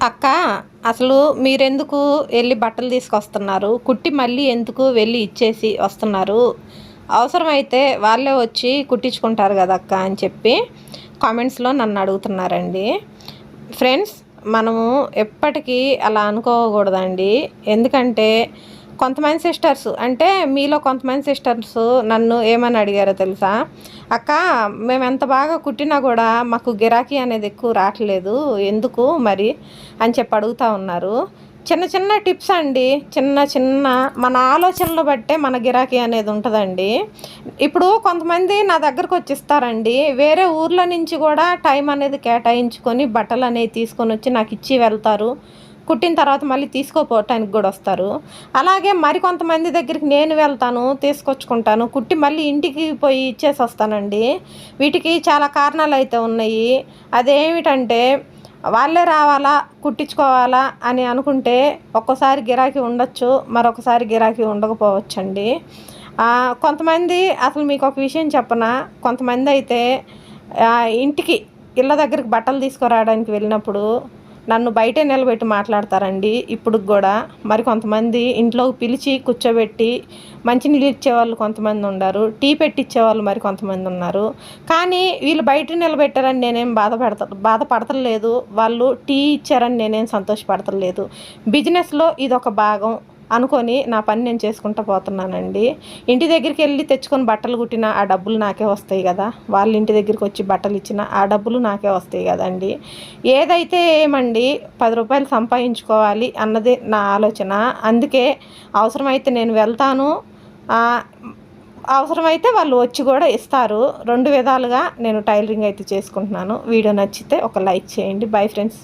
అక్క, అసలు మీరెందుకు వెళ్ళి బట్టలు తీసుకొస్తున్నారు? కుట్టి మళ్ళీ ఎందుకు వెళ్ళి ఇచ్చేసి వస్తున్నారు? అవసరమైతే వాళ్ళే వచ్చి కుట్టించుకుంటారు కదా అక్క అని చెప్పి కామెంట్స్లో నన్ను అడుగుతున్నారండి. ఫ్రెండ్స్, మనము ఎప్పటికీ అలా అనుకోకూడదండి. ఎందుకంటే కొంతమంది సిస్టర్స్, అంటే మీలో కొంతమంది సిస్టర్స్ నన్ను ఏమని అడిగారో తెలుసా? అక్క, మేము ఎంత బాగా కుట్టినా కూడా మాకు గిరాకీ అనేది ఎక్కువ రావట్లేదు, ఎందుకు మరి అని చెప్పి అడుగుతూ ఉన్నారు. చిన్న చిన్న టిప్స్ అండి, చిన్న చిన్న మన ఆలోచనలు బట్టే మన గిరాకీ అనేది ఉంటుందండి. ఇప్పుడు కొంతమంది నా దగ్గరకు వచ్చి ఇస్తారండి, వేరే ఊర్ల నుంచి కూడా టైం అనేది కేటాయించుకొని బట్టలు అనేవి తీసుకొని వచ్చి నాకు ఇచ్చి వెళ్తారు. కుట్టిన తర్వాత మళ్ళీ తీసుకోపోవటానికి కూడా వస్తారు. అలాగే మరికొంతమంది దగ్గరికి నేను వెళ్తాను, తీసుకొచ్చుకుంటాను, కుట్టి మళ్ళీ ఇంటికి పోయి ఇచ్చేసి వస్తానండి. వీటికి చాలా కారణాలు అయితే ఉన్నాయి. అదేమిటంటే, వాళ్ళే రావాలా, కుట్టించుకోవాలా అని అనుకుంటే ఒక్కోసారి గిరాకీ ఉండొచ్చు, మరొకసారి గిరాకీ ఉండకపోవచ్చండి. కొంతమంది, అసలు మీకు ఒక విషయం చెప్పనా, కొంతమంది అయితే ఇంటికి ఇళ్ళ దగ్గరికి బట్టలు తీసుకురావడానికి వెళ్ళినప్పుడు నన్ను బయటే నిలబెట్టి మాట్లాడతారండి ఇప్పుడు కూడా. మరి కొంతమంది ఇంట్లోకి పిలిచి కూర్చోబెట్టి మంచినీళ్ళు ఇచ్చేవాళ్ళు కొంతమంది ఉన్నారు, టీ పెట్టిచ్చేవాళ్ళు మరి కొంతమంది ఉన్నారు. కానీ వీళ్ళు బయట నిలబెట్టారని నేనేం బాధపడతలేదు, వాళ్ళు టీ ఇచ్చారని నేనేం సంతోషపడతలేదు. బిజినెస్లో ఇదొక భాగం అనుకొని నా పని నేను చేసుకుంటూ పోతున్నానండి. ఇంటి దగ్గరికి వెళ్ళి తెచ్చుకొని బట్టలు కుట్టిన ఆ డబ్బులు నాకే వస్తాయి కదా, వాళ్ళ ఇంటి దగ్గరికి వచ్చి బట్టలు ఇచ్చిన ఆ డబ్బులు నాకే వస్తాయి కదండి. ఏదైతే ఏమండి, 10 రూపాయలు సంపాదించుకోవాలి అన్నది నా ఆలోచన. అందుకే అవసరమైతే నేను వెళ్తాను, అవసరమైతే వాళ్ళు వచ్చి కూడా ఇస్తారు. 2 విధాలుగా నేను టైలరింగ్ అయితే చేసుకుంటున్నాను. వీడియో నచ్చితే ఒక లైక్ చేయండి. Bye friends.